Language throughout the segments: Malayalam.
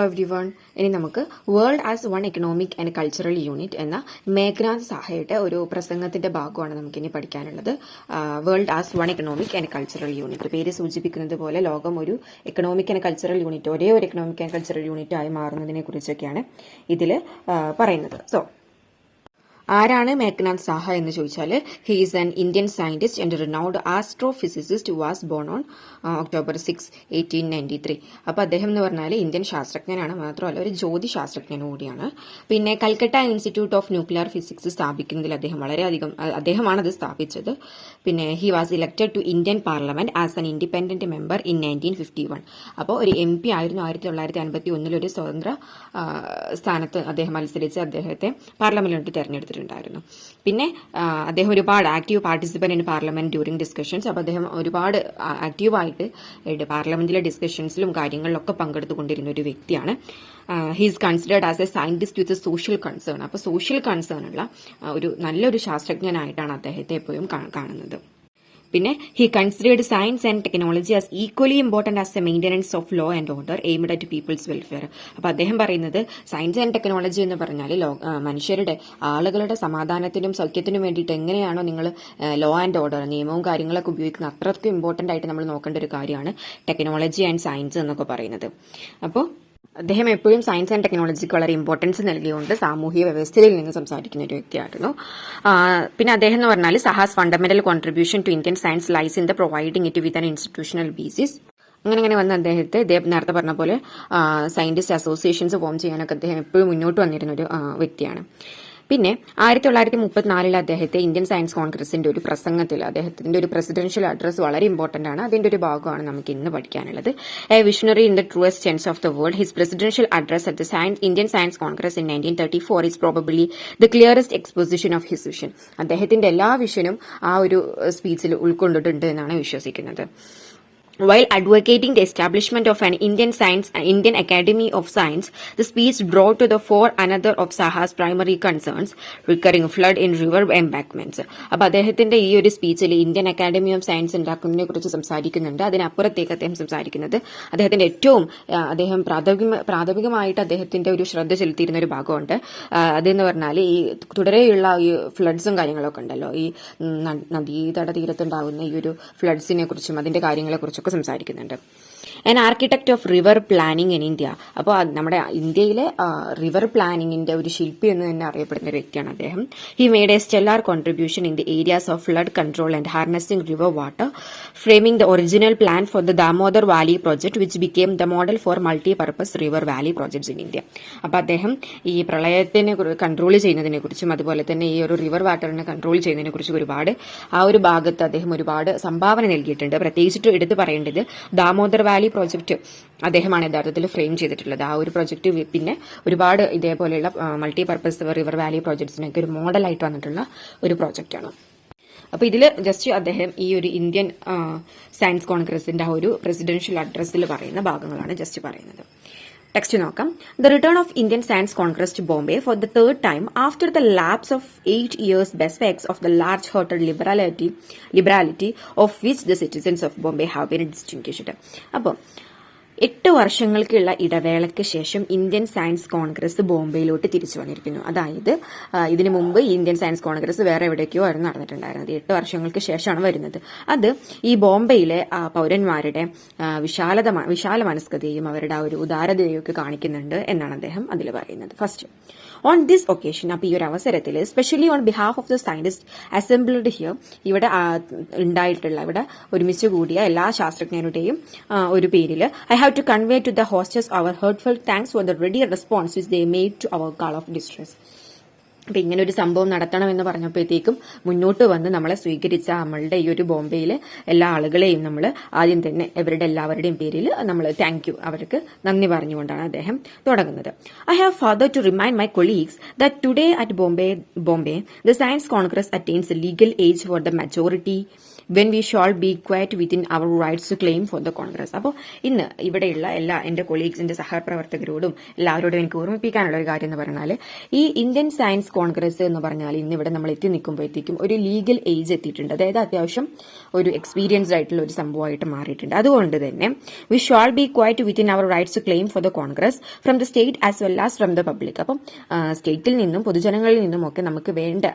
എവ്രിവൺ. ഇനി നമുക്ക് world as one economic and cultural unit എന്ന മേഘ്നാഥ് സാഹയുടെ ഒരു പ്രസംഗത്തിന്റെ ഭാഗമാണ് നമുക്കിനി പഠിക്കാനുള്ളത്. World as one economic and cultural unit പേര് സൂചിപ്പിക്കുന്നത് പോലെ ലോകം ഒരു എക്കണോമിക് ആൻഡ് കൾച്ചറൽ യൂണിറ്റ്, ഒരേ ഒരു എക്കണോമിക് ആൻഡ് കൾച്ചറൽ യൂണിറ്റ് ആയി മാറുന്നതിനെ കുറിച്ചൊക്കെയാണ് ഇതിൽ പറയുന്നത്. ആരാണ് മേഘ്നാഥ് സാഹ എന്ന് ചോദിച്ചാൽ, he is an Indian scientist and renowned astrophysicist was born on October 6, 1893. അപ്പോൾ അദ്ദേഹം എന്ന് പറഞ്ഞാൽ ഇന്ത്യൻ ശാസ്ത്രജ്ഞനാണ്, മാത്രമല്ല ഒരു ജ്യോതിശാസ്ത്രജ്ഞൻ കൂടിയാണ്. പിന്നെ Calcutta institute of nuclear physics സ്ഥാപിക്കുന്നതിൽ അദ്ദേഹമാണ് അത് സ്ഥാപിച്ചത്. പിന്നെ he was elected to Indian parliament as an independent member in 1951. അപ്പോൾ ഒരു MP ആയിരുന്നു. 1951 ഒരു സ്വതന്ത്ര സ്ഥാനത്ത് അദ്ദേഹം മത്സരിച്ച് അദ്ദേഹത്തെ പാർലമെന്റിലോട്ട് തെരഞ്ഞെടുത്തിട്ടുണ്ടായിരുന്നു. പിന്നെ അദ്ദേഹം ഒരുപാട് active participant in parliament during discussions. അപ്പോൾ അദ്ദേഹം ഒരുപാട് ആക്റ്റീവായിട്ട് പാർലമെന്റിലെ ഡിസ്കഷൻസിലും കാര്യങ്ങളിലൊക്കെ പങ്കെടുത്തുകൊണ്ടിരുന്ന ഒരു വ്യക്തിയാണ്. He is considered as a scientist with social concern. അപ്പോൾ സോഷ്യൽ കൺസേൺ ഉള്ള ഒരു നല്ലൊരു ശാസ്ത്രജ്ഞനായിട്ടാണ് അദ്ദേഹത്തെ എപ്പോഴും കാണുന്നത്. പിന്നെ he considered science and technology as equally important as a maintenance of law and order aimed at people's welfare. അപ്പോൾ അദ്ദേഹം പറയുന്നത് സയൻസ് ആൻഡ് ടെക്നോളജി എന്ന് പറഞ്ഞാൽ മനുഷ്യരുടെ ആളുകളുടെ സമാധാനത്തിനും സൗഖ്യത്തിനും വേണ്ടിയിട്ട് എങ്ങനെയാണോ നിങ്ങൾ ലോ ആൻഡ് ഓർഡർ, നിയമവും കാര്യങ്ങളൊക്കെ ഉപയോഗിക്കുന്നത്, അത്രയ്ക്കും ഇമ്പോർട്ടന്റ് ആയിട്ട് നമ്മൾ നോക്കേണ്ട ഒരു കാര്യമാണ് ടെക്നോളജി ആൻഡ് സയൻസ് എന്നൊക്കെ പറയുന്നത്. അപ്പോൾ അദ്ദേഹം എപ്പോഴും സയൻസ് ആൻഡ് ടെക്നോളജിക്ക് വളരെ ഇമ്പോർട്ടൻസ് നൽകിയുകൊണ്ട് സാമൂഹിക വ്യവസ്ഥയിൽ നിന്ന് സംസാരിക്കുന്ന ഒരു വ്യക്തിയായിരുന്നു. പിന്നെ അദ്ദേഹം എന്ന് പറഞ്ഞാൽ Saha's fundamental contribution to Indian science lies in the providing it with an institutional basis. അങ്ങനെ വന്ന അദ്ദേഹത്തെ നേരത്തെ പറഞ്ഞ പോലെ സയന്റിസ്റ്റ് അസോസിയേഷൻസ് ഫോം ചെയ്യാനൊക്കെ അദ്ദേഹം എപ്പോഴും മുന്നോട്ട് വന്നിരുന്ന ഒരു വ്യക്തിയാണ്. പിന്നെ 1934 അദ്ദേഹത്തെ ഇന്ത്യൻ സയൻസ് കോൺഗ്രസിന്റെ ഒരു പ്രസംഗത്തിൽ അദ്ദേഹത്തിന്റെ ഒരു പ്രസിഡൻഷ്യൽ അഡ്രസ് വളരെ ഇമ്പോർട്ടന്റ് ആണ്. അതിന്റെ ഒരു ഭാഗമാണ് നമുക്ക് ഇന്ന് പഠിക്കാനുള്ളത്. A visionary in the truest sense of the word, his presidential address at the Indian science congress in 1934 is probably the clearest exposition of his vision. അദ്ദേഹത്തിന്റെ എല്ലാ വിഷനും ആ ഒരു സ്പീച്ചിൽ ഉൾക്കൊണ്ടിട്ടുണ്ട് എന്നാണ് വിശ്വസിക്കുന്നത്. While advocating the establishment of an Indian Academy of Science, the speech brought to the fore another of Saha's primary concerns, recurring flood in river embankments. അപ്പോൾ അദ്ദേഹത്തിന്റെ ഈ ഒരു സ്പീച്ചിൽ ഇന്ത്യൻ അക്കാഡമി ഓഫ് സയൻസ് ഉണ്ടാക്കുന്നതിനെ കുറിച്ച് സംസാരിക്കുന്നുണ്ട്. അതിനപ്പുറത്തേക്ക് അദ്ദേഹം സംസാരിക്കുന്നത് അദ്ദേഹത്തിന്റെ അദ്ദേഹം പ്രാഥമികമായിട്ട് അദ്ദേഹത്തിന്റെ ഒരു ശ്രദ്ധ ചെലുത്തിയിരുന്ന ഒരു ഭാഗമുണ്ട്. അതെന്ന് പറഞ്ഞാൽ ഈ തുടരെയുള്ള ഈ ഫ്ലഡ്സും കാര്യങ്ങളൊക്കെ ഉണ്ടല്ലോ, ഈ നദീതട തീരത്തുണ്ടാകുന്ന ഈ ഒരു ഫ്ലഡ്സിനെ കുറിച്ചും അതിന്റെ കാര്യങ്ങളെ കുറിച്ചും സംസാരിക്കുന്നുണ്ട്. An architect of river planning in India. അപ്പോൾ നമ്മുടെ ഇന്ത്യയിലെ റിവർ പ്ലാനിങ്ങിന്റെ ഒരു ശില്പി എന്ന് തന്നെ അറിയപ്പെടുന്ന ഒരു വ്യക്തിയാണ് അദ്ദേഹം. He made a stellar contribution in the areas of flood control and harnessing river water, framing the original plan for the Damodar valley project which became the model for multi purpose river valley projects in India. അപ്പോൾ അദ്ദേഹം ഈ പ്രളയത്തിനെ കൺട്രോൾ ചെയ്യുന്നതിനെ കുറിച്ചും അതുപോലെ തന്നെ ഈ ഒരു റിവർ വാട്ടറിനെ കൺട്രോൾ ചെയ്യുന്നതിനെ കുറിച്ചും ഒരുപാട് ആ ഒരു ഭാഗത്ത് അദ്ദേഹം ഒരുപാട് സംഭാവന നൽകിയിട്ടുണ്ട്. പ്രത്യേകിച്ചിട്ട് എടുത്തു പറയേണ്ടത് ദാമോദർ വാലി പ്രോജക്റ്റ് അദ്ദേഹമാണ് യഥാർത്ഥത്തിൽ ഫ്രെയിം ചെയ്തിട്ടുള്ളത്. ആ ഒരു പ്രോജക്റ്റ് പിന്നെ ഒരുപാട് ഇതേപോലെയുള്ള മൾട്ടി പർപ്പസ് റിവർ വാലി പ്രോജക്ട്സിനൊക്കെ ഒരു മോഡലായിട്ട് വന്നിട്ടുള്ള ഒരു പ്രോജക്റ്റാണ്. അപ്പോൾ ഇതിൽ ജസ്റ്റ് അദ്ദേഹം ഈ ഒരു ഇന്ത്യൻ സയൻസ് കോൺഗ്രസിന്റെ ആ ഒരു പ്രസിഡൻഷ്യൽ അഡ്രസ്സിൽ പറയുന്ന ഭാഗങ്ങളാണ് ജസ്റ്റ് പറയുന്നത്. ടെക്സ്റ്റ് നോക്കാം. The return of Indian Science Congress to Bombay for the third time after the lapse of 8 years bespects of the large-hearted liberality of which the citizens of Bombay have been distinguished. അപ്പോൾ 8 വർഷങ്ങൾക്കുള്ള ഇടവേളയ്ക്ക് ശേഷം ഇന്ത്യൻ സയൻസ് കോൺഗ്രസ് ബോംബെയിലോട്ട് തിരിച്ചു വന്നിരിക്കുന്നു. അതായത് ഇതിനു മുമ്പ് ഇന്ത്യൻ സയൻസ് കോൺഗ്രസ് വേറെ എവിടേക്കോ ആയിരുന്നു നടന്നിട്ടുണ്ടായിരുന്നത്. 8 വർഷങ്ങൾക്ക് ശേഷമാണ് വരുന്നത്. അത് ഈ ബോംബെയിലെ പൗരന്മാരുടെ വിശാല മനസ്കതയും അവരുടെ ആ ഒരു ഉദാരതയും ഒക്കെ കാണിക്കുന്നുണ്ട് എന്നാണ് അദ്ദേഹം അതിൽ പറയുന്നത്. ഫസ്റ്റ്, ഓൺ ദിസ് ഒക്കേഷൻ, അപ്പോൾ ഈ ഒരു അവസരത്തിൽ specially on behalf of the scientist assembled here, ഇവിടെ ഇവിടെ ഒരുമിച്ച് കൂടിയ എല്ലാ ശാസ്ത്രജ്ഞരുടെയും ഒരു പേരിൽ I have to convey to the hostess our heartfelt thanks for the ready response which they made to our call of distress. അപ്പം ഇങ്ങനെ ഒരു സംഭവം നടത്തണമെന്ന് പറഞ്ഞപ്പോഴത്തേക്കും മുന്നോട്ട് വന്ന് നമ്മളെ സ്വീകരിച്ച നമ്മളുടെ ഈ ഒരു ബോംബെയിലെ എല്ലാ ആളുകളെയും നമ്മൾ ആദ്യം തന്നെ എല്ലാവരുടെയും പേരിൽ നമ്മൾ താങ്ക് യു, അവർക്ക് നന്ദി പറഞ്ഞുകൊണ്ടാണ് അദ്ദേഹം തുടങ്ങുന്നത്. I have further to remind my colleagues that today at Bombay, the Science Congress attains the legal age for the majority when we shall be quiet within our rights to claim for the Congress. അപ്പോൾ ഇന്ന് ഇവിടെയുള്ള എല്ലാ എന്റെ കൊളീഗ്സിന്റെ സഹപ്രവർത്തകരോടും എല്ലാവരോടും എനിക്ക് ഓർമ്മിപ്പിക്കാനുള്ള ഒരു കാര്യം എന്ന് പറഞ്ഞാൽ, ഈ ഇന്ത്യൻ സയൻസ് കോൺഗ്രസ് എന്ന് പറഞ്ഞാൽ ഇന്ന് ഇവിടെ നമ്മൾ എത്തി നിൽക്കുമ്പോഴത്തേക്കും ഒരു ലീഗൽ ഏജ് എത്തിയിട്ടുണ്ട്. അതായത് അത്യാവശ്യം ഒരു എക്സ്പീരിയൻസ്ഡ് ആയിട്ടുള്ള ഒരു സംഭവമായിട്ട് മാറിയിട്ടുണ്ട്. അതുകൊണ്ട് തന്നെ we shall be quiet within our rights to claim for the Congress from the state as well as from the public. അപ്പം സ്റ്റേറ്റിൽ നിന്നും പൊതുജനങ്ങളിൽ നിന്നും ഒക്കെ നമുക്ക് വേണ്ട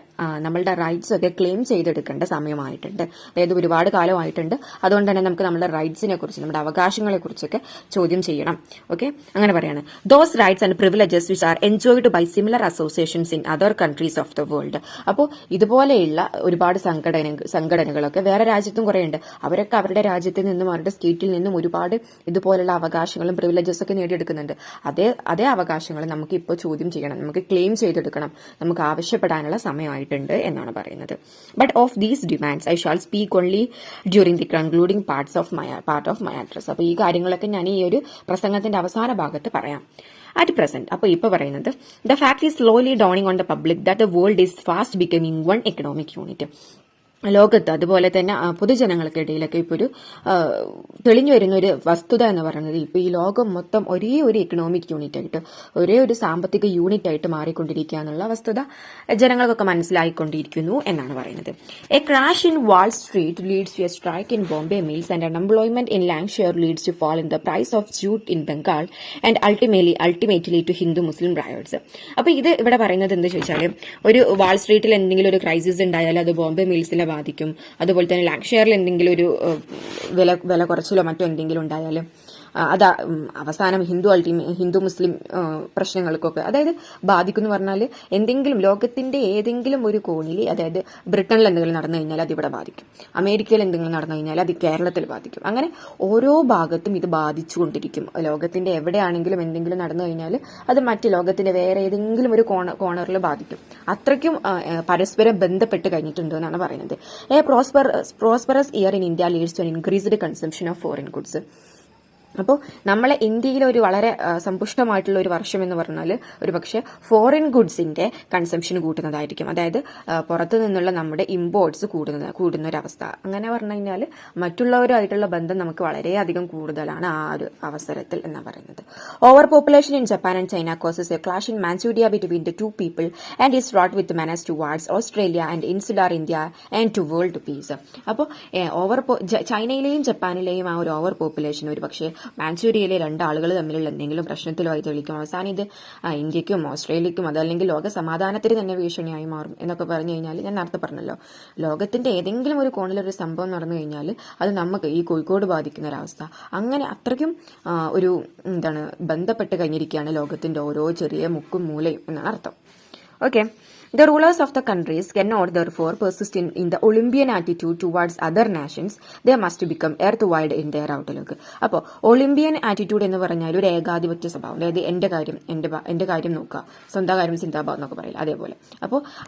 നമ്മളുടെ റൈറ്റ്സ് ഒക്കെ ക്ലെയിം ചെയ്തെടുക്കേണ്ട സമയമായിട്ടുണ്ട്. അതായത് ഒരുപാട് കാലമായിട്ടുണ്ട്. അതുകൊണ്ട് തന്നെ നമുക്ക് നമ്മുടെ റൈറ്റ്സിനെ കുറിച്ച്, നമ്മുടെ അവകാശങ്ങളെ കുറിച്ചൊക്കെ ചോദ്യം ചെയ്യണം. ഓക്കെ, അങ്ങനെ പറയാണ്. Those rights and privileges which are enjoyed by similar associations in other countries of the world. അപ്പോൾ ഇതുപോലെയുള്ള ഒരുപാട് സംഘടനകളൊക്കെ വേറെ രാജ്യത്തും കുറേ ഉണ്ട്. അവരൊക്കെ അവരുടെ രാജ്യത്ത് നിന്നും അവരുടെ സ്റ്റേറ്റിൽ നിന്നും ഒരുപാട് ഇതുപോലുള്ള അവകാശങ്ങളും പ്രിവിലേജസ് ഒക്കെ നേടിയെടുക്കുന്നുണ്ട്. അതേ അവകാശങ്ങൾ നമുക്ക് ഇപ്പോൾ ചോദ്യം ചെയ്യണം, നമുക്ക് ക്ലെയിം ചെയ്തെടുക്കണം, നമുക്ക് ആവശ്യപ്പെടാനുള്ള സമയമായിട്ടുണ്ട് എന്നാണ് പറയുന്നത്. But of these demands I shawl speak only during the concluding part of my address. അപ്പോൾ ഈ കാര്യങ്ങളൊക്കെ ഞാൻ ഈ ഒരു പ്രസംഗത്തിന്റെ അവസാന ഭാഗത്ത് പറയാം. അറ്റ് പ്രസന്റ്, അപ്പോൾ ഇപ്പൊ പറയുന്നത്, the fact is slowly dawning on the public that the world is fast becoming one economic unit. ലോകത്ത് അതുപോലെ തന്നെ പൊതുജനങ്ങൾക്കിടയിലൊക്കെ ഇപ്പോൾ ഒരു തെളിഞ്ഞു വരുന്ന ഒരു വസ്തുത എന്ന് പറയുന്നത്, ഇപ്പൊ ഈ ലോകം മൊത്തം ഒരേ ഒരു എക്കണോമിക് യൂണിറ്റ് ആയിട്ട്, ഒരേ ഒരു സാമ്പത്തിക യൂണിറ്റ് ആയിട്ട് മാറിക്കൊണ്ടിരിക്കുക എന്നുള്ള വസ്തുത ജനങ്ങൾക്കൊക്കെ മനസ്സിലായിക്കൊണ്ടിരിക്കുന്നു എന്നാണ് പറയുന്നത്. A crash in Wall Street leads to a strike in Bombay mills and unemployment in Lancashire leads to fall in the price of jute in Bengal and ultimately to Hindu Muslim riots. അപ്പൊ ഇത് ഇവിടെ പറയുന്നത് എന്താ ചോദിച്ചാൽ, ഒരു വാൾ സ്ട്രീറ്റിൽ എന്തെങ്കിലും ഒരു ക്രൈസിസ് ഉണ്ടായാൽ അത് ബോംബെ മിൽസിലെ ബാധിക്കും. അതുപോലെ തന്നെ ലാങ്ഷെയറിൽ എന്തെങ്കിലും ഒരു വില കുറച്ചിലോ മറ്റോ എന്തെങ്കിലും ഉണ്ടായാലും അത് അവസാനം ഹിന്ദു മുസ്ലിം പ്രശ്നങ്ങൾക്കൊക്കെ അതായത് ബാധിക്കും എന്ന് പറഞ്ഞാൽ, എന്തെങ്കിലും ലോകത്തിന്റെ ഏതെങ്കിലും ഒരു കോണിൽ, അതായത് ബ്രിട്ടനിൽ എന്തെങ്കിലും നടന്നു കഴിഞ്ഞാൽ അത് ഇവിടെ ബാധിക്കും, അമേരിക്കയിൽ എന്തെങ്കിലും നടന്നു കഴിഞ്ഞാൽ അത് കേരളത്തിൽ ബാധിക്കും. അങ്ങനെ ഓരോ ഭാഗത്തും ഇത് ബാധിച്ചുകൊണ്ടിരിക്കും. ലോകത്തിന്റെ എവിടെയാണെങ്കിലും എന്തെങ്കിലും നടന്നു കഴിഞ്ഞാൽ അത് മറ്റ് ലോകത്തിന്റെ വേറെ ഏതെങ്കിലും ഒരു കോണറിൽ ബാധിക്കും. അത്രയ്ക്കും പരസ്പരം ബന്ധപ്പെട്ട് കഴിഞ്ഞിട്ടുണ്ട് എന്നാണ് പറയുന്നത്. A prosperous year in India leads to increased consumption of foreign goods. അപ്പോൾ നമ്മളെ ഇന്ത്യയിലെ ഒരു വളരെ സമ്പുഷ്ടമായിട്ടുള്ള ഒരു വർഷം എന്ന് പറഞ്ഞാൽ ഒരു പക്ഷേ ഫോറിൻ ഗുഡ്സിന്റെ കൺസംഷൻ കൂട്ടുന്നതായിരിക്കും. അതായത് പുറത്തു നിന്നുള്ള നമ്മുടെ ഇമ്പോർട്ട്സ് കൂടുന്ന ഒരു അവസ്ഥ. അങ്ങനെ പറഞ്ഞു കഴിഞ്ഞാൽ മറ്റുള്ളവരുമായിട്ടുള്ള ബന്ധം നമുക്ക് വളരെയധികം കൂടുതലാണ് ആ ഒരു അവസരത്തിൽ എന്നാണ് പറയുന്നത്. Over population in Japan and China causes a clash in Manchuria between the two people and is fraught with menace towards Australia and insular India and to world peace. അപ്പോൾ ചൈനയിലെയും ജപ്പാനിലെയും ആ ഒരു ഓവർ പോപ്പുലേഷൻ ഒരു പക്ഷേ മാൻചൂരിയയിലെ രണ്ടാളുകൾ തമ്മിലുള്ള എന്തെങ്കിലും പ്രശ്നത്തിലുമായി തെളിയിക്കും. അവസാനം ഇത് ഇന്ത്യക്കും ഓസ്ട്രേലിയക്കും അതല്ലെങ്കിൽ ലോക സമാധാനത്തിന് തന്നെ ഭീഷണിയായി മാറും എന്നൊക്കെ പറഞ്ഞു കഴിഞ്ഞാൽ, ഞാൻ നേരത്തെ പറഞ്ഞല്ലോ, ലോകത്തിന്റെ ഏതെങ്കിലും ഒരു കോണിലൊരു സംഭവം നടന്നു കഴിഞ്ഞാൽ അത് നമുക്ക് ഈ കോഴിക്കോട് ബാധിക്കുന്ന ഒരവസ്ഥ. അങ്ങനെ അത്രയ്ക്കും ഒരു ബന്ധപ്പെട്ട് കഴിഞ്ഞിരിക്കുകയാണ് ലോകത്തിന്റെ ഓരോ ചെറിയ മുക്കും മൂലയും എന്നാണ് അർത്ഥം. Okay, the rulers of the countries cannot therefore persist in the Olympian attitude towards other nations. They must become earthwide in their outlook. അപ്പോൾ ഒളിമ്പിയൻ ആറ്റിറ്റ്യൂഡ് എന്ന് പറഞ്ഞാൽ ഒരു ഏകാധിപത്യ സ്വഭാവം. അതായത് എന്റെ കാര്യം നോക്കുക, സ്വന്തം കാര്യം ചിന്താഭാവം എന്നൊക്കെ പറയില്ല, അതേപോലെ.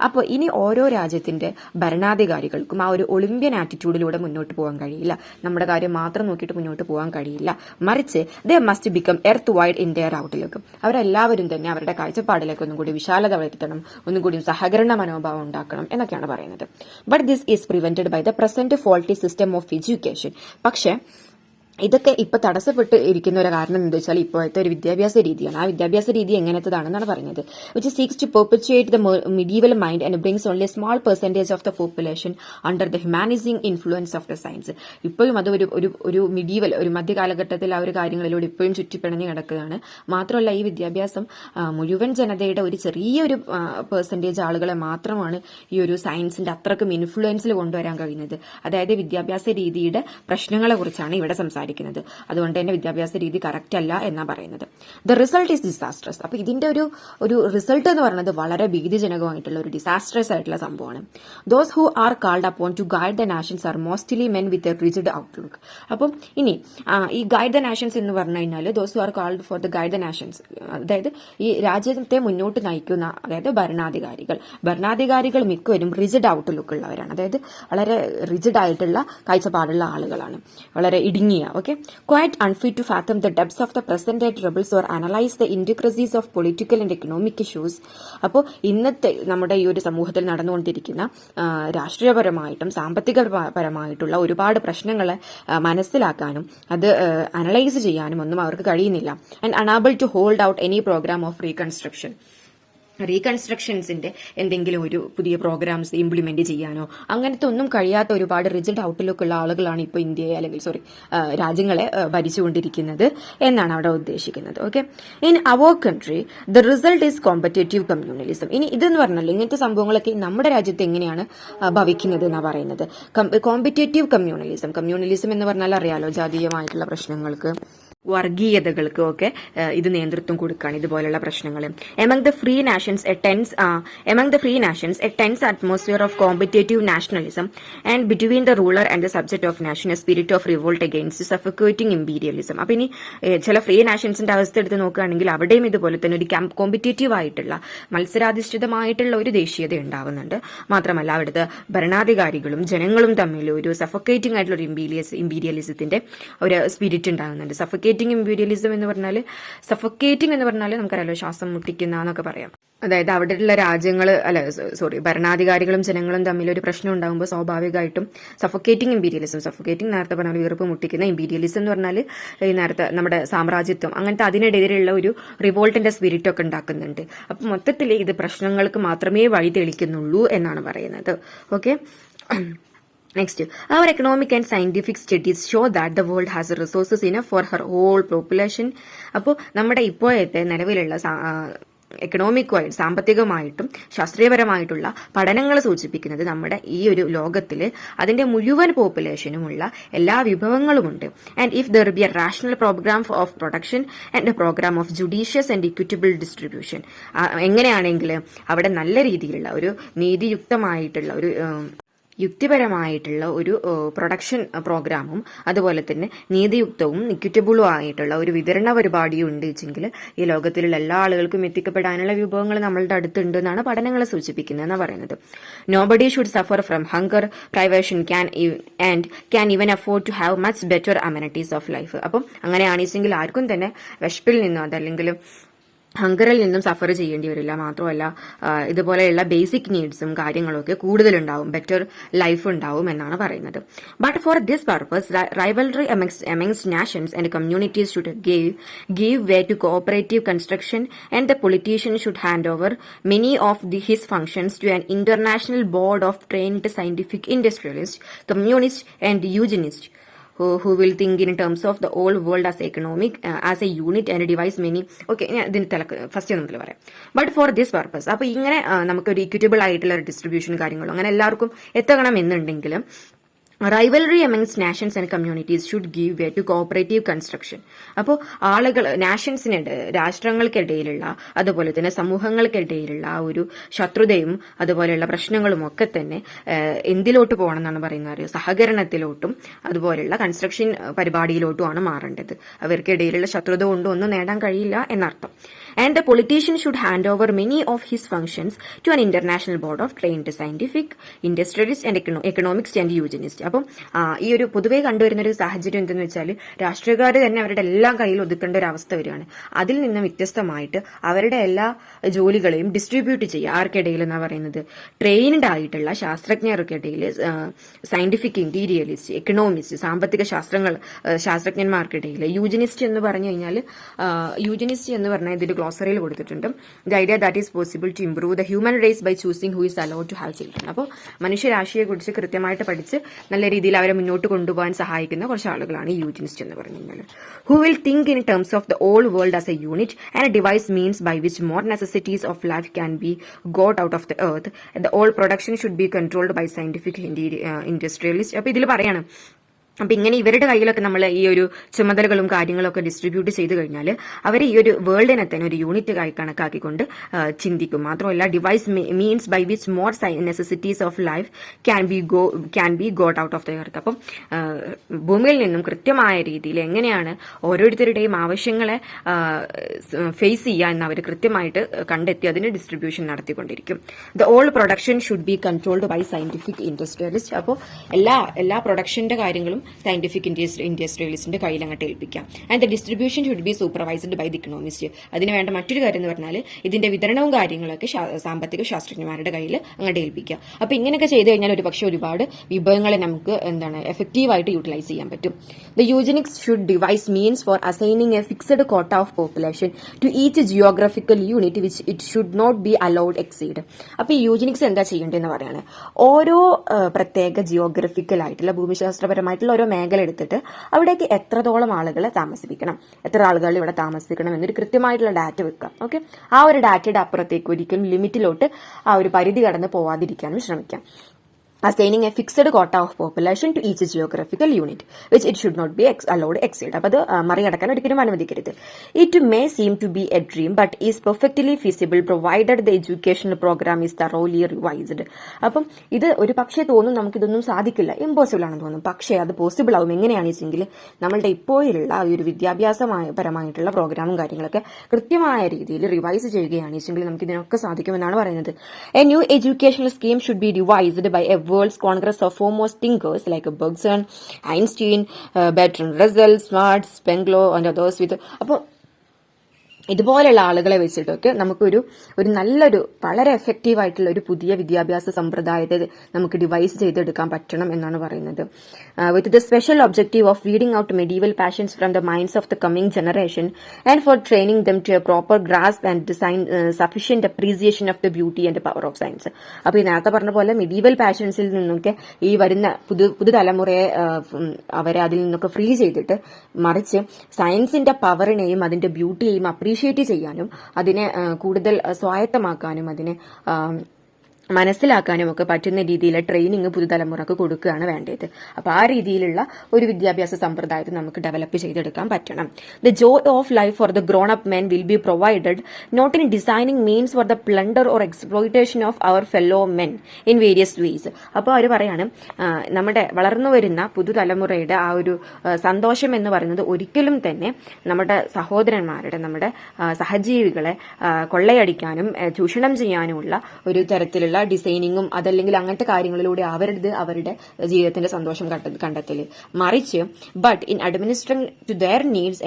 അപ്പോൾ ഇനി ഓരോ രാജ്യത്തിന്റെ ഭരണാധികാരികൾക്കും ആ ഒരു ഒളിമ്പിയൻ ആറ്റിറ്റ്യൂഡിലൂടെ മുന്നോട്ട് പോകാൻ കഴിയില്ല. നമ്മുടെ കാര്യം മാത്രം നോക്കിയിട്ട് മുന്നോട്ട് പോകാൻ കഴിയില്ല. മറിച്ച് they must become earth in there outlook. അവരെല്ലാവരും തന്നെ അവരുടെ കാഴ്ചപ്പാടിലേക്ക് ഒന്നും കൂടി വിശാലത വരുത്തണം, ഒന്നും കൂടി സഹകരണ മനോഭാവം ഉണ്ടാക്കണം എന്നൊക്കെയാണ് പറയുന്നത്. But this is prevented by the present faulty system of education. പക്ഷേ ഇതൊക്കെ ഇപ്പൊ തടസ്സപ്പെട്ട് ഇരിക്കുന്ന ഒരു കാരണം എന്താ വെച്ചാൽ ഇപ്പോഴത്തെ ഒരു വിദ്യാഭ്യാസ രീതിയാണ്. ആ വിദ്യാഭ്യാസ രീതി എങ്ങനത്തതാണെന്നാണ് പറയുന്നത്. Which seeks to perpetuate the medieval mind and brings only small percentage of the population under the humanising influence of the science. ഇപ്പോഴും അത് ഒരു മിഡീവൽ, ഒരു മധ്യകാലഘട്ടത്തിൽ ആ ഒരു കാര്യങ്ങളിലൂടെ ഇപ്പോഴും ചുറ്റിപ്പിണഞ്ഞ് കിടക്കുകയാണ്. മാത്രമല്ല ഈ വിദ്യാഭ്യാസം മുഴുവൻ ജനതയുടെ ഒരു ചെറിയൊരു പെർസെന്റേജ് ആളുകളെ മാത്രമാണ് ഈ ഒരു സയൻസിന്റെ അത്രക്കും ഇൻഫ്ലുവൻസിൽ കൊണ്ടുവരാൻ കഴിയുന്നത്. അതായത് വിദ്യാഭ്യാസ രീതിയുടെ പ്രശ്നങ്ങളെ കുറിച്ചാണ് ഇവിടെ സംസാരിക്കുന്നത്. അതുകൊണ്ട് തന്നെ വിദ്യാഭ്യാസ രീതി കറക്റ്റ് അല്ല എന്നാ പറയുന്നത്. The result is disastrous. അപ്പൊ ഇതിന്റെ ഒരു റിസൾട്ട് എന്ന് പറയുന്നത് വളരെ ഭീതിജനകമായിട്ടുള്ള ഒരു ഡിസാസ്ട്രസ് ആയിട്ടുള്ള സംഭവമാണ്. Those who are called upon to guide the nations are mostly men with a rigid outlook. അപ്പം ഇനി ഈ ഗൈഡ് ദ നാഷൻസ് എന്ന് പറഞ്ഞു കഴിഞ്ഞാൽ those who are called for the guide the nations, അതായത് ഈ രാജ്യത്തെ മുന്നോട്ട് നയിക്കുന്ന, അതായത് ഭരണാധികാരികൾ മിക്കവരും റിജിഡ് ഔട്ട്ലുക്ക് ഉള്ളവരാണ്. അതായത് വളരെ റിജിഡ് ആയിട്ടുള്ള കാഴ്ചപ്പാടുള്ള ആളുകളാണ്, വളരെ ഇടുങ്ങിയ okay. Quite unfit to fathom the depths of the present day troubles or analyse the intricacies of political and economic issues. അപ്പോൾ ഇന്നത്തെ നമ്മുടെ ഈ ഒരു സമൂഹത്തിൽ നടന്നുകൊണ്ടിരിക്കുന്ന രാഷ്ട്രീയപരമായിട്ടും സാമ്പത്തികപരമായിട്ടുള്ള ഒരുപാട് പ്രശ്നങ്ങളെ മനസ്സിലാക്കാനും അത് അനലൈസ് ചെയ്യാനും ഒന്നും അവർക്ക് കഴിയുന്നില്ല. And unable to hold out any programme of reconstruction. റീകൺസ്ട്രക്ഷൻസിന്റെ എന്തെങ്കിലും ഒരു പുതിയ പ്രോഗ്രാംസ് ഇംപ്ലിമെന്റ് ചെയ്യാനോ അങ്ങനത്തെ ഒന്നും കഴിയാത്ത ഒരുപാട് റിജിഡ് ഔട്ട്ലുക്ക് ഉള്ള ആളുകളാണ് ഇപ്പോൾ ഇന്ത്യയെ അല്ലെങ്കിൽ രാജ്യങ്ങളെ ഭരിച്ചുകൊണ്ടിരിക്കുന്നത് എന്നാണ് അവിടെ ഉദ്ദേശിക്കുന്നത്. Okay. In our country the result is competitive communalism. ഇനി ഇതെന്ന് പറഞ്ഞാൽ ഇങ്ങനത്തെ സംഭവങ്ങളൊക്കെ നമ്മുടെ രാജ്യത്ത് എങ്ങനെയാണ് ഭവിക്കുന്നത് എന്നാണ് പറയുന്നത്. കോമ്പറ്റേറ്റീവ് കമ്മ്യൂണലിസം എന്ന് പറഞ്ഞാൽ അറിയാലോ, ജാതീയമായിട്ടുള്ള പ്രശ്നങ്ങൾക്ക്, വർഗീയതകൾക്ക് ഒക്കെ ഇത് നേതൃത്വം കൊടുക്കുകയാണ്, ഇതുപോലുള്ള പ്രശ്നങ്ങൾ. Among the free nations a tense atmosphere of competitive nationalism and between the ruler and the subject of nation a spirit of revolt against suffocating imperialism. അപ്പൊ ഇനി ചില ഫ്രീ നാഷൻസിന്റെ അവസ്ഥ എടുത്ത് നോക്കുകയാണെങ്കിൽ അവിടെയും ഇതുപോലെ തന്നെ ഒരു കോമ്പറ്റേറ്റീവ് ആയിട്ടുള്ള മത്സരാധിഷ്ഠിതമായിട്ടുള്ള ഒരു ദേശീയത ഉണ്ടാവുന്നുണ്ട്. മാത്രമല്ല അവിടുത്തെ ഭരണാധികാരികളും ജനങ്ങളും തമ്മിൽ ഒരു സഫോക്കേറ്റിംഗ് ആയിട്ടുള്ള ഒരു ഇമ്പീരിയലിസത്തിന്റെ ഒരു സ്പിരിറ്റ് ഉണ്ടാകുന്നുണ്ട്. സഫോക്കേറ്റിംഗ് എന്ന് പറഞ്ഞാൽ നമുക്കറിയാലോ, ശ്വാസം മുട്ടിക്കുന്ന എന്നൊക്കെ പറയാം. അതായത് അവിടെയുള്ള ഭരണാധികാരികളും ജനങ്ങളും തമ്മിൽ ഒരു പ്രശ്നം ഉണ്ടാകുമ്പോൾ സ്വാഭാവികമായിട്ടും സഫോക്കേറ്റിംഗ് നേരത്തെ പറഞ്ഞാൽ വീർപ്പ് മുട്ടിക്കുന്ന ഇമ്പീരിയലിസം എന്ന് പറഞ്ഞാൽ ഈ നേരത്തെ നമ്മുടെ സാമ്രാജ്യത്വം അങ്ങനത്തെ അതിനിടയിലുള്ള ഒരു റിവോൾട്ടിന്റെ സ്പിരിറ്റ് ഒക്കെ ഉണ്ടാക്കുന്നുണ്ട്. അപ്പൊ മൊത്തത്തിൽ ഇത് പ്രശ്നങ്ങൾക്ക് മാത്രമേ വഴി തെളിക്കുന്നുള്ളൂ എന്നാണ് പറയുന്നത്. Okay. Next, our economic and scientific studies show that the world has resources enough for her whole population. അപ്പോൾ നമ്മുടെ ഇപ്പോഴത്തെ നിലവിലുള്ള എക്കണോമിക്കുമായിട്ട് സാമ്പത്തികമായിട്ടും ശാസ്ത്രീയപരമായിട്ടുള്ള പഠനങ്ങൾ സൂചിപ്പിക്കുന്നത് നമ്മുടെ ഈ ഒരു ലോകത്തിൽ അതിന്റെ മുഴുവൻ പോപ്പുലേഷനുമുള്ള എല്ലാ വിഭവങ്ങളുമുണ്ട്. And if there be a rational programme of production and a programme of judicious and equitable distribution, എങ്ങനെയാണെങ്കിൽ അവിടെ നല്ല രീതിയിലുള്ള ഒരു നീതിയുക്തമായിട്ടുള്ള ഒരു യുക്തിപരമായിട്ടുള്ള ഒരു പ്രൊഡക്ഷൻ പ്രോഗ്രാമും അതുപോലെ തന്നെ നീതിയുക്തവും ഇക്വിറ്റബിളും ആയിട്ടുള്ള ഒരു വിതരണ പരിപാടിയും ഉണ്ട് വെച്ചെങ്കിൽ ഈ ലോകത്തിലുള്ള എല്ലാ ആളുകൾക്കും എത്തിക്കപ്പെടാനുള്ള വിഭവങ്ങൾ നമ്മളുടെ അടുത്തുണ്ട് എന്നാണ് പഠനങ്ങൾ സൂചിപ്പിക്കുന്നത് എന്ന് പറയുന്നത്. Nobody should suffer from hunger, privation can even afford to have much better amenities of life. അപ്പം അങ്ങനെയാണെച്ചെങ്കിൽ ആർക്കും തന്നെ വിശപ്പിൽ നിന്നോ അതല്ലെങ്കിൽ ഹങ്കറിൽ നിന്നും സഫർ ചെയ്യേണ്ടി വരില്ല. മാത്രമല്ല ഇതുപോലെയുള്ള ബേസിക് നീഡ്സും കാര്യങ്ങളൊക്കെ കൂടുതലുണ്ടാവും, ബെറ്റർ ലൈഫ് ഉണ്ടാവും എന്നാണ് പറയുന്നത്. But for this purpose rivalry amongst nations and communities should give way to cooperative construction, and the politician should hand over many of his functions to an international board of trained scientific industrialists, communists and eugenists who will think in terms of the whole world as as a unit and devise many. Okay, ഇതിന് ഫസ്റ്റ് നമ്മൾ പറയാം. ബട്ട് ഫോർ ദിസ് പർപ്പസ്, അപ്പൊ ഇങ്ങനെ നമുക്കൊരു ഇക്വിറ്റബിൾ ആയിട്ടുള്ള ഒരു ഡിസ്ട്രിബ്യൂഷൻ കാര്യങ്ങളും അങ്ങനെ എല്ലാവർക്കും എത്തണം എന്നുണ്ടെങ്കിലും rivalry amongst nations and communities should give way to cooperative construction. അപ്പോൾ രാഷ്ട്രങ്ങൾക്കിടയിലുള്ള അതുപോലെ തന്നെ സമൂഹങ്ങൾക്കിടയിലുള്ള ആ ഒരു ശത്രുതയും അതുപോലെയുള്ള പ്രശ്നങ്ങളും ഒക്കെ തന്നെ എന്തിലോട്ട് പോകണം എന്നാണ് പറയുന്നത്, സഹകരണത്തിലോട്ടും അതുപോലെയുള്ള കൺസ്ട്രക്ഷൻ പരിപാടിയിലോട്ടുമാണ് മാറേണ്ടത്. അവർക്കിടയിലുള്ള ശത്രുത കൊണ്ട് ഒന്നും നേടാൻ കഴിയില്ല എന്നർത്ഥം. And the politician should hand over many of his functions to an international board of trained scientific industrialists and economics and eugenists. അപ്പം ഈ ഒരു പൊതുവെ കണ്ടുവരുന്ന ഒരു സാഹചര്യം എന്തെന്ന് വെച്ചാൽ രാഷ്ട്രീയക്കാർ തന്നെ അവരുടെ എല്ലാം കയ്യിൽ ഒതുക്കേണ്ട ഒരു അവസ്ഥ വരികയാണ്. അതിൽ നിന്ന് വ്യത്യസ്തമായിട്ട് അവരുടെ എല്ലാ ജോലികളെയും ഡിസ്ട്രിബ്യൂട്ട് ചെയ്യുക. ആർക്കിടയിൽ എന്നാ പറയുന്നത്, ട്രെയിൻഡ് ആയിട്ടുള്ള ശാസ്ത്രജ്ഞർക്കിടയിൽ, സയന്റിഫിക് ഇന്റീരിയലിസ്റ്റ്, എക്കണോമിസ്റ്റ്, സാമ്പത്തിക ശാസ്ത്രജ്ഞന്മാർക്കിടയിൽ. യൂജനിസ്റ്റ് എന്ന് പറഞ്ഞു കഴിഞ്ഞാൽ ഇതിൽ ഗ്ലോസറിയിൽ കൊടുത്തിട്ടുണ്ട്. The idea that is possible to improve the human race by choosing who is allowed to have children. അപ്പോൾ മനുഷ്യരാശിയെ കുറിച്ച് കൃത്യമായിട്ട് പഠിച്ച് നല്ല രീതിയിൽ അവരെ മുന്നോട്ട് കൊണ്ടുപോകാൻ സഹായിക്കുന്ന കുറച്ച് ആളുകളാണ് യൂജനിസ്റ്റ് എന്ന് പറഞ്ഞു കഴിഞ്ഞാൽ. Who will think in terms of the all world as a unit and devise means by which more necessities of life can be got out of the earth. The all production should be controlled by scientific industrialist. അപ്പൊ ഇതിൽ പറയാണ്, അപ്പൊ ഇങ്ങനെ ഇവരുടെ കയ്യിലൊക്കെ നമ്മൾ ഈ ഒരു ചുമതലകളും കാര്യങ്ങളൊക്കെ ഡിസ്ട്രിബ്യൂട്ട് ചെയ്തു കഴിഞ്ഞാൽ അവർ ഈ ഒരു വേൾഡിനെ തന്നെ ഒരു യൂണിറ്റ് ആയി കണക്കാക്കിക്കൊണ്ട് ചിന്തിക്കും. മാത്രമല്ല devise means by which more necessities of life can be got out of the earth. അപ്പം ഭൂമിയിൽ നിന്നും കൃത്യമായ രീതിയിൽ എങ്ങനെയാണ് ഓരോരുത്തരുടെയും ആവശ്യങ്ങളെ ഫേസ് ചെയ്യുക എന്ന് അവർ കൃത്യമായിട്ട് കണ്ടെത്തി അതിന് ഡിസ്ട്രിബ്യൂഷൻ നടത്തിക്കൊണ്ടിരിക്കും. The all production should be controlled by scientific industrialist. അപ്പോൾ എല്ലാ പ്രൊഡക്ഷന്റെ കാര്യങ്ങളും സയന്റിഫിക് ഇൻഡസ്ട്രിയലിസ്റ്റിന്റെ കയ്യിൽ അങ്ങോട്ട് ഏൽപ്പിക്കാം. And the distribution should be supervised by the economist. അതിന് വേണ്ട മറ്റൊരു കാര്യം എന്ന് പറഞ്ഞാൽ ഇതിന്റെ വിതരണവും കാര്യങ്ങളൊക്കെ സാമ്പത്തിക ശാസ്ത്രജ്ഞന്മാരുടെ കയ്യിൽ അങ്ങോട്ട് ഏൽപ്പിക്കുക. അപ്പൊ ഇങ്ങനെയൊക്കെ ചെയ്തു കഴിഞ്ഞാൽ ഒരുപാട് വിഭവങ്ങളെ നമുക്ക് എഫക്റ്റീവായിട്ട് യൂട്ടിലൈസ് ചെയ്യാൻ പറ്റും. The eugenics should devise means for assigning a fixed quota of population to each geographical unit which it should not be allowed exceed. അപ്പൊ ഈ യൂജനിക്സ് എന്താ ചെയ്യേണ്ടതെന്ന് പറയാണ്, ഓരോ പ്രത്യേക ജിയോഗ്രഫിക്കൽ ആയിട്ടുള്ള ഭൂമിശാസ്ത്രപരമായിട്ടുള്ള ഓരോ മേഖല എടുത്തിട്ട് അവിടേക്ക് എത്രത്തോളം ആളുകളെ താമസിപ്പിക്കണം, എത്ര ആളുകൾ ഇവിടെ താമസിക്കണം എന്നൊരു കൃത്യമായിട്ടുള്ള ഡാറ്റ വെക്കാം. ഓക്കെ, ആ ഒരു ഡാറ്റയുടെ അപ്പുറത്തേക്ക് ഒരിക്കലും ലിമിറ്റിലോട്ട് ആ ഒരു പരിധി കടന്ന് പോവാതിരിക്കാനും ശ്രമിക്കാം. Assigning a fixed quota of population to each geographical unit, which it should not be allowed exceed. അപ്പോൾ അത് മറികടക്കാൻ ഒരിക്കലും അനുവദിക്കരുത്. It may seem to be a dream, but is perfectly feasible provided the educational program is thoroughly revised. അപ്പം ഇത് ഒരു പക്ഷേ തോന്നും നമുക്കിതൊന്നും സാധിക്കില്ല, ഇമ്പോസിബിൾ ആണെന്ന് തോന്നും. പക്ഷേ അത് പോസിബിൾ ആവും. എങ്ങനെയാണെന്ന് വെച്ചെങ്കിൽ നമ്മളുടെ ഇപ്പോഴുള്ള ഈ ഒരു വിദ്യാഭ്യാസപരമായിട്ടുള്ള പ്രോഗ്രാമും കാര്യങ്ങളൊക്കെ കൃത്യമായ രീതിയിൽ റിവൈസ് ചെയ്യുകയാണെന്ന് വെച്ചെങ്കിൽ നമുക്ക് ഇതിനൊക്കെ സാധിക്കുമെന്നാണ് പറയുന്നത്. A new educational scheme should be revised by a world's congress of foremost thinkers like Bergson, Einstein, Bertrand Russell, Smart, Spengler and others with. അപ്പോൾ ഇതുപോലെയുള്ള ആളുകളെ വെച്ചിട്ടൊക്കെ നമുക്കൊരു നല്ലൊരു വളരെ എഫക്റ്റീവ് ആയിട്ടുള്ള ഒരു പുതിയ വിദ്യാഭ്യാസ സമ്പ്രദായത്തെ നമുക്ക് ഡിവൈസ് ചെയ്തെടുക്കാൻ പറ്റണം എന്നാണ് പറയുന്നത്. With the special objective of weeding out medieval passions from the minds of the coming generation and for training them to a proper grasp and design sufficient appreciation of the beauty and power of science. അപ്പൊ ഈ നേരത്തെ പറഞ്ഞ പോലെ മെഡീവൽ പാഷൻസിൽ നിന്നൊക്കെ ഈ വരുന്ന പുതുതലമുറയെ അവരെ അതിൽ നിന്നൊക്കെ ഫ്രീ ചെയ്തിട്ട് മറിച്ച് സയൻസിന്റെ പവറിനെയും അതിന്റെ ബ്യൂട്ടിയെയും അപ്രീഷിയേറ്റ് ചെയ്യാനും അതിനെ കൂടുതൽ സ്വായത്തമാക്കാനും അതിനെ മനസ്സിലാക്കാനും ഒക്കെ പറ്റുന്ന രീതിയിലെ ട്രെയിനിങ് പുതുതലമുറക്ക് കൊടുക്കുകയാണ് വേണ്ടത്. അപ്പൊ ആ രീതിയിലുള്ള ഒരു വിദ്യാഭ്യാസ സമ്പ്രദായത്തെ നമുക്ക് ഡെവലപ്പ് ചെയ്തെടുക്കാൻ പറ്റണം. The joy of life for the grown up men will be provided not in designing means for the plunder or exploitation of our fellow men in various ways. അപ്പോൾ അവർ പറയാണ് നമ്മുടെ വളർന്നു വരുന്ന പുതുതലമുറയുടെ ആ ഒരു സന്തോഷം എന്ന് പറയുന്നത് ഒരിക്കലും തന്നെ നമ്മുടെ സഹോദരന്മാരുടെ നമ്മുടെ സഹജീവികളെ കൊള്ളയടിക്കാനും ചൂഷണം ചെയ്യാനുമുള്ള ഒരു തരത്തിലുള്ള ഡിസൈനിങ്ങും അതല്ലെങ്കിൽ അങ്ങനത്തെ കാര്യങ്ങളിലൂടെ അവരുടെ ജീവിതത്തിന്റെ സന്തോഷം കണ്ടെത്തല്, മറിച്ച് but in administering to their needs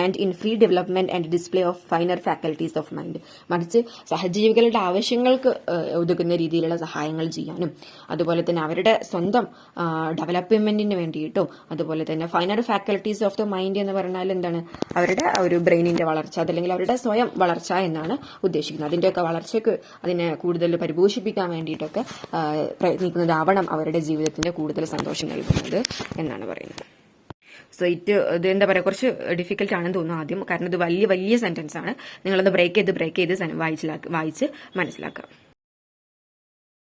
and in free development and display of finer faculties of mind. മറിച്ച് സഹജീവികളുടെ ആവശ്യങ്ങൾക്ക് ഒതുക്കുന്ന രീതിയിലുള്ള സഹായങ്ങൾ ചെയ്യാനും അതുപോലെ തന്നെ അവരുടെ സ്വന്തം ഡെവലപ്മെന്റിന് വേണ്ടിയിട്ടും അതുപോലെ തന്നെ finer faculties of the mind എന്ന് പറഞ്ഞാൽ എന്താണ്, അവരുടെ ഒരു ബ്രെയിനിന്റെ വളർച്ച അതല്ലെങ്കിൽ അവരുടെ സ്വയം വളർച്ച എന്നാണ് ഉദ്ദേശിക്കുന്നത്. അതിന്റെയൊക്കെ വളർച്ചയ്ക്ക് അതിനെ കൂടുതൽ പരിപോഷിപ്പിക്കാൻ വേണ്ടിയിട്ടൊക്കെ പ്രയത്നിക്കുന്നതാവണം അവരുടെ ജീവിതത്തിന്റെ കൂടുതൽ സന്തോഷം നൽകുന്നത് എന്നാണ് പറയുന്നത്. സോ ഇത് എന്താ പറയുക, കുറച്ച് ഡിഫിക്കൽട്ട് ആണെന്ന് തോന്നുന്നു ആദ്യം, കാരണം ഇത് വലിയ സെന്റൻസ് ആണ്. നിങ്ങളത് ബ്രേക്ക് ചെയ്ത് വായിച്ച് മനസ്സിലാക്കുക.